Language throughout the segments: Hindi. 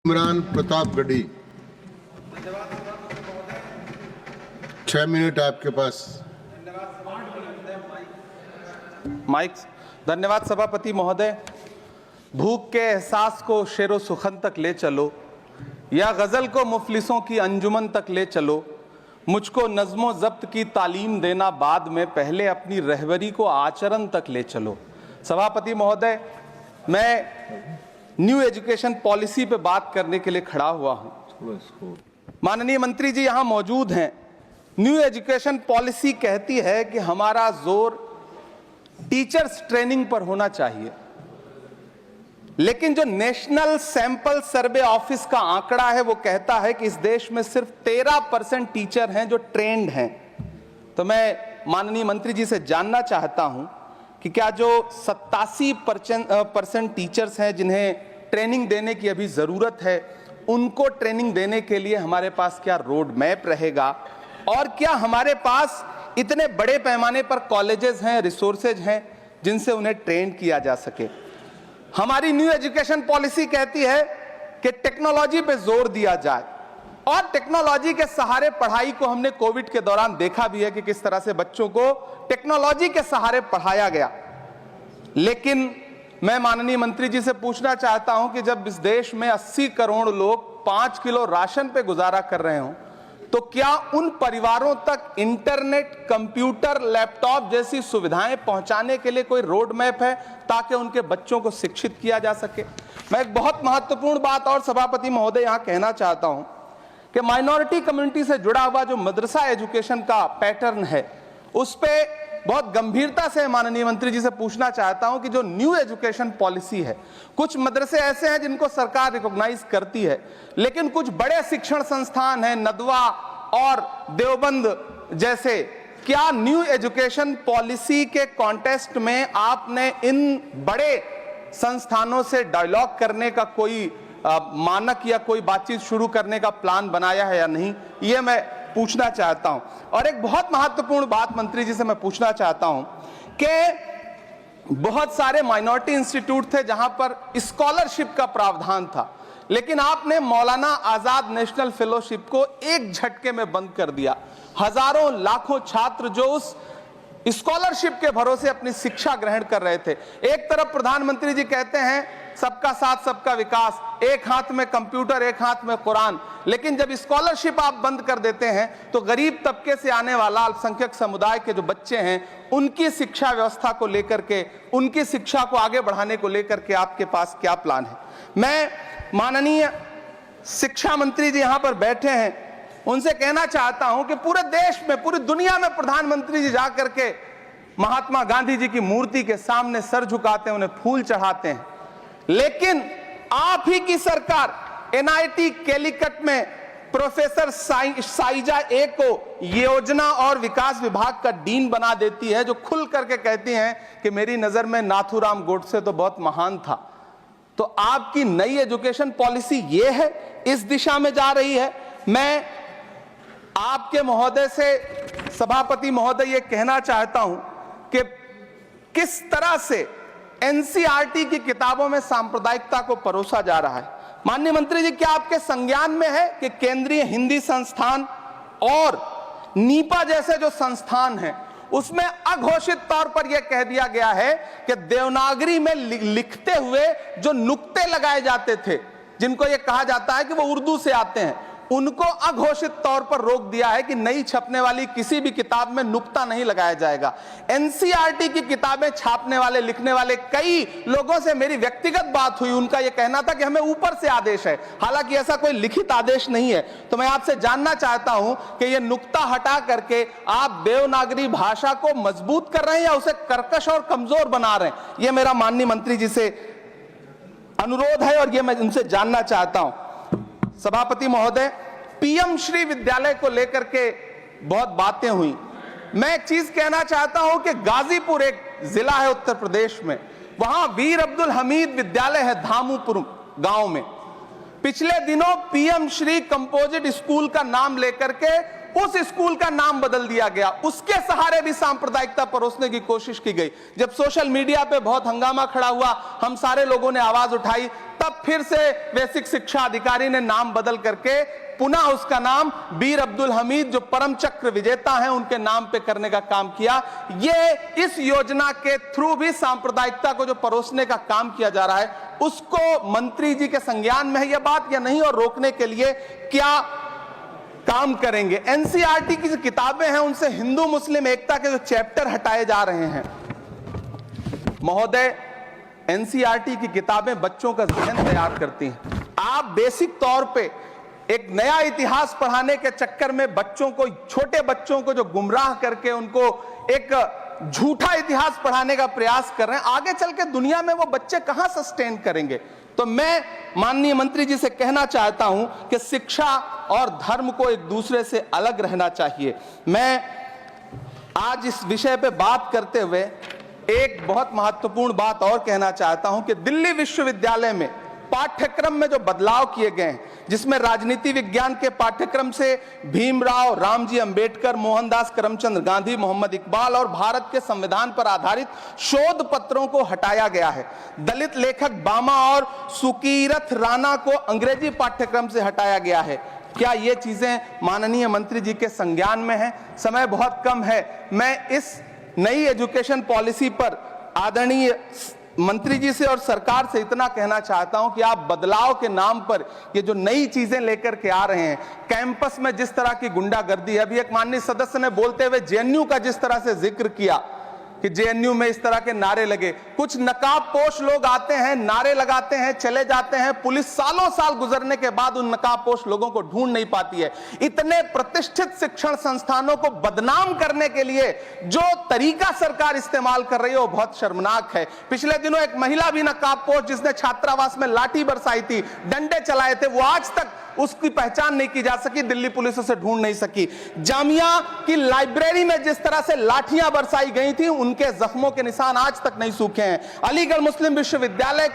इमरान प्रतापगढ़ी 6 मिनट आपके पास। माइक। धन्यवाद सभापति महोदय। भूख के एहसास को शेरो सुखन तक ले चलो, या गजल को मुफलिसों की अंजुमन तक ले चलो। मुझको नज़्मो ज़ब्त की तालीम देना बाद में, पहले अपनी रहबरी को आचरण तक ले चलो। सभापति महोदय, मैं न्यू एजुकेशन पॉलिसी पे बात करने के लिए खड़ा हुआ हूं। माननीय मंत्री जी यहां मौजूद हैं। न्यू एजुकेशन पॉलिसी कहती है कि हमारा जोर टीचर्स ट्रेनिंग पर होना चाहिए, लेकिन जो नेशनल सैंपल सर्वे ऑफिस का आंकड़ा है वो कहता है कि इस देश में सिर्फ 13% टीचर हैं जो ट्रेंड हैं। तो मैं माननीय मंत्री जी से जानना चाहता हूं कि क्या जो 87% टीचर्स हैं जिन्हें ट्रेनिंग देने की अभी ज़रूरत है, उनको ट्रेनिंग देने के लिए हमारे पास क्या रोड मैप रहेगा, और क्या हमारे पास इतने बड़े पैमाने पर कॉलेजेस हैं, रिसोर्सेज हैं जिनसे उन्हें ट्रेन किया जा सके। हमारी न्यू एजुकेशन पॉलिसी कहती है कि टेक्नोलॉजी पे जोर दिया जाए, और टेक्नोलॉजी के सहारे पढ़ाई को हमने कोविड के दौरान देखा भी है कि किस तरह से बच्चों को टेक्नोलॉजी के सहारे पढ़ाया गया। लेकिन मैं माननीय मंत्री जी से पूछना चाहता हूं कि जब इस देश में 80 करोड़ लोग 5 किलो राशन पे गुजारा कर रहे हों, तो क्या उन परिवारों तक इंटरनेट, कंप्यूटर, लैपटॉप जैसी सुविधाएं पहुंचाने के लिए कोई रोड मैप है ताकि उनके बच्चों को शिक्षित किया जा सके? मैं एक बहुत महत्वपूर्ण बात और सभापति महोदय यहां कहना चाहता हूं कि माइनॉरिटी कम्युनिटी से जुड़ा हुआ जो मदरसा एजुकेशन का पैटर्न है, उस पे बहुत गंभीरता से माननीय मंत्री जी से पूछना चाहता हूं कि जो न्यू एजुकेशन पॉलिसी है, कुछ मदरसे ऐसे हैं जिनको सरकार रिकॉग्नाइज करती है, लेकिन कुछ बड़े शिक्षण संस्थान हैं, नदवा और देवबंद जैसे, क्या न्यू एजुकेशन पॉलिसी के कॉन्टेस्ट में आपने इन बड़े संस्थानों से डायलॉग करने का कोई मानक या कोई बातचीत शुरू करने का प्लान बनाया है या नहीं, ये मैं पूछना चाहता हूं। और एक बहुत महत्वपूर्ण बात मंत्री जी से मैं पूछना चाहता हूं कि बहुत सारे माइनॉरिटी इंस्टीट्यूट थे जहां पर स्कॉलरशिप का प्रावधान था, लेकिन आपने मौलाना आजाद नेशनल फेलोशिप को एक झटके में बंद कर दिया। हजारों लाखों छात्र जो उस स्कॉलरशिप के भरोसे अपनी शिक्षा ग्रहण कर रहे थे। एक तरफ प्रधानमंत्री जी कहते हैं सबका साथ सबका विकास, एक हाथ में कंप्यूटर एक हाथ में कुरान, लेकिन जब स्कॉलरशिप आप बंद कर देते हैं तो गरीब तबके से आने वाला अल्पसंख्यक समुदाय के जो बच्चे हैं, उनकी शिक्षा व्यवस्था को लेकर के, उनकी शिक्षा को आगे बढ़ाने को लेकर के आपके पास क्या प्लान है? मैं माननीय शिक्षा मंत्री जी यहां पर बैठे हैं, उनसे कहना चाहता हूं कि पूरे देश में, पूरी दुनिया में प्रधानमंत्री जी जाकर के महात्मा गांधी जी की मूर्ति के सामने सर झुकाते हैं, उन्हें फूल चढ़ाते हैं, लेकिन आप ही की सरकार NIT कैलिकट में प्रोफेसर साइजा ए को योजना और विकास विभाग का डीन बना देती है, जो खुल करके कहती हैं कि मेरी नजर में नाथूराम गोडसे तो बहुत महान था। तो आपकी नई एजुकेशन पॉलिसी ये है, इस दिशा में जा रही है। मैं आपके महोदय से, सभापति महोदय, ये कहना चाहता हूं कि किस तरह से NCERT की किताबों में सांप्रदायिकता को परोसा जा रहा है। माननीय मंत्री जी, क्या आपके संज्ञान में है कि केंद्रीय हिंदी संस्थान और नीपा जैसे जो संस्थान हैं, उसमें अघोषित तौर पर यह कह दिया गया है कि देवनागरी में लिखते हुए जो नुक्ते लगाए जाते थे, जिनको यह कहा जाता है कि वो उर्दू से आते हैं, उनको अघोषित तौर पर रोक दिया है कि नई छपने वाली किसी भी किताब में नुक्ता नहीं लगाया जाएगा। NCERT की किताबें छापने वाले, लिखने वाले कई लोगों से मेरी व्यक्तिगत बात हुई, उनका यह कहना था कि हमें ऊपर से आदेश है, हालांकि ऐसा कोई लिखित आदेश नहीं है। तो मैं आपसे जानना चाहता हूं कि यह नुक्ता हटा करके आप देवनागरी भाषा को मजबूत कर रहे हैं या उसे कर्कश और कमजोर बना रहे हैं? यह मेरा माननीय मंत्री जी से अनुरोध है और यह मैं उनसे जानना चाहता हूं। सभापति महोदय, PM श्री विद्यालय को लेकर के बहुत बातें हुई। मैं एक चीज कहना चाहता हूं कि गाजीपुर एक जिला है उत्तर प्रदेश में, वहां वीर अब्दुल हमीद विद्यालय है धामूपुर गांव में। पिछले दिनों PM श्री कंपोजिट स्कूल का नाम लेकर के उस स्कूल का नाम बदल दिया गया, उसके सहारे भी सांप्रदायिकता परोसने की कोशिश की गई। जब सोशल मीडिया पे बहुत हंगामा खड़ा हुआ, हम सारे लोगों ने आवाज उठाई, तब फिर से बेसिक शिक्षा अधिकारी ने नाम बदल करके पुनः उसका नाम बीर अब्दुल हमीद, जो परम चक्र विजेता हैं, उनके नाम पे करने का काम किया। ये इस योजना के थ्रू भी सांप्रदायिकता को जो परोसने का काम किया जा रहा है, उसको मंत्री जी के संज्ञान में है यह बात या नहीं, और रोकने के लिए क्या काम करेंगे। एनसीईआरटी की जो किताबें हैं, उनसे हिंदू मुस्लिम एकता के जो चैप्टर हटाए जा रहे हैं। महोदय, एनसीईआरटी की किताबें बच्चों का ज़हन तैयार करती हैं। आप बेसिक तौर पे एक नया इतिहास पढ़ाने के चक्कर में बच्चों को, छोटे बच्चों को जो गुमराह करके उनको एक झूठा इतिहास पढ़ाने का प्रयास कर रहे हैं, आगे चल के दुनिया में वो बच्चे कहां सस्टेन करेंगे। तो मैं माननीय मंत्री जी से कहना चाहता हूं कि शिक्षा और धर्म को एक दूसरे से अलग रहना चाहिए। मैं आज इस विषय पे बात करते हुए एक बहुत महत्वपूर्ण बात और कहना चाहता हूं कि दिल्ली विश्वविद्यालय में पाठ्यक्रम में जो बदलाव किए गए हैं, जिसमें राजनीति विज्ञान के पाठ्यक्रम से भीमराव, रामजी अंबेडकर, मोहनदास करमचंद गांधी, मोहम्मद इकबाल और भारत के संविधान पर आधारित शोध पत्रों को हटाया गया है। दलित लेखक बामा और सुकीरथ राणा को अंग्रेजी पाठ्यक्रम से हटाया गया है। क्या ये चीजें माननीय मंत्री जी के संज्ञान में है? समय बहुत कम है। मैं इस नई एजुकेशन पॉलिसी पर आदरणीय मंत्री जी से और सरकार से इतना कहना चाहता हूं कि आप बदलाव के नाम पर ये जो नई चीजें लेकर के आ रहे हैं, कैंपस में जिस तरह की गुंडागर्दी है, अभी एक माननीय सदस्य ने बोलते हुए जेएनयू का जिस तरह से जिक्र किया कि जेएनयू में इस तरह के नारे लगे, कुछ नकाबपोश लोग आते हैं, नारे लगाते हैं, चले जाते हैं, पुलिस सालों साल गुजरने के बाद उन नकाबपोश लोगों को ढूंढ नहीं पाती है। इतने प्रतिष्ठित शिक्षण संस्थानों को बदनाम करने के लिए जो तरीका सरकार इस्तेमाल कर रही है वो बहुत शर्मनाक है। पिछले दिनों एक महिला भी नकाबपोश, जिसने छात्रावास में लाठी बरसाई थी, डंडे चलाए थे, वो आज तक उसकी पहचान नहीं की जा सकी, दिल्ली पुलिस उसे ढूंढ नहीं सकी। जामिया की लाइब्रेरी में जिस तरह से लाठियां बरसाई गई थी, उनके जख्मों के निशान आज तक नहीं सूखे हैं। अलीगढ़ मुस्लिम विश्वविद्यालय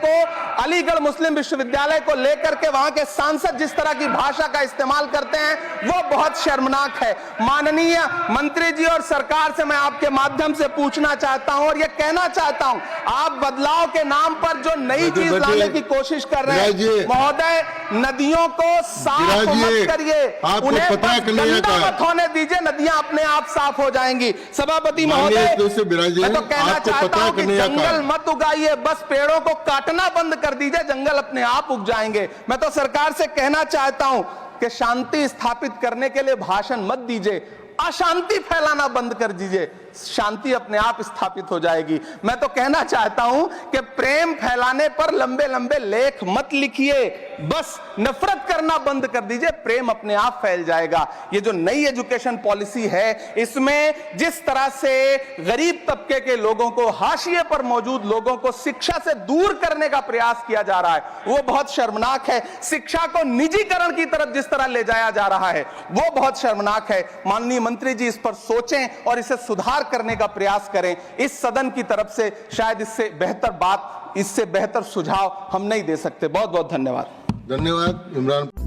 को लेकर के वहां के सांसद जिस तरह की भाषा का इस्तेमाल करते हैं, वो बहुत शर्मनाक है। माननीय मंत्री जी और सरकार से मैं आपके माध्यम से पूछना चाहता हूं और यह कहना चाहता हूं, आप बदलाव के नाम पर जो नई चीज लाने की कोशिश कर रहे हैं, महोदय, नदियों को साफ मत करिए, उन्हें गंदा मत होने दीजिए, नदियां अपने आप साफ हो जाएंगी। सभापति महोदय, मैं तो कहना चाहता हूं कि जंगल मत उगाइए, बस पेड़ों को काटना बंद कर दीजिए, जंगल अपने आप उग जाएंगे। मैं तो सरकार से कहना चाहता हूं कि शांति स्थापित करने के लिए भाषण मत दीजिए, अशांति फैलाना बंद कर दीजिए, शांति अपने आप स्थापित हो जाएगी। मैं तो कहना चाहता हूं कि प्रेम फैलाने पर लंबे लंबे लेख मत लिखिए, बस नफरत करना बंद कर दीजिए, प्रेम अपने आप फैल जाएगा। ये जो नई एजुकेशन पॉलिसी है, इसमें जिस तरह से गरीब तबके के लोगों को, हाशिए पर मौजूद लोगों को शिक्षा से दूर करने का प्रयास किया जा रहा है, वो बहुत शर्मनाक है। शिक्षा को निजीकरण की तरफ जिस तरह ले जाया जा रहा है, वो बहुत शर्मनाक है। माननीय मंत्री जी इस पर सोचें और इसे सुधार करने का प्रयास करें। इस सदन की तरफ से शायद इससे बेहतर बात, इससे बेहतर सुझाव हम नहीं दे सकते। बहुत बहुत धन्यवाद। धन्यवाद इमरान।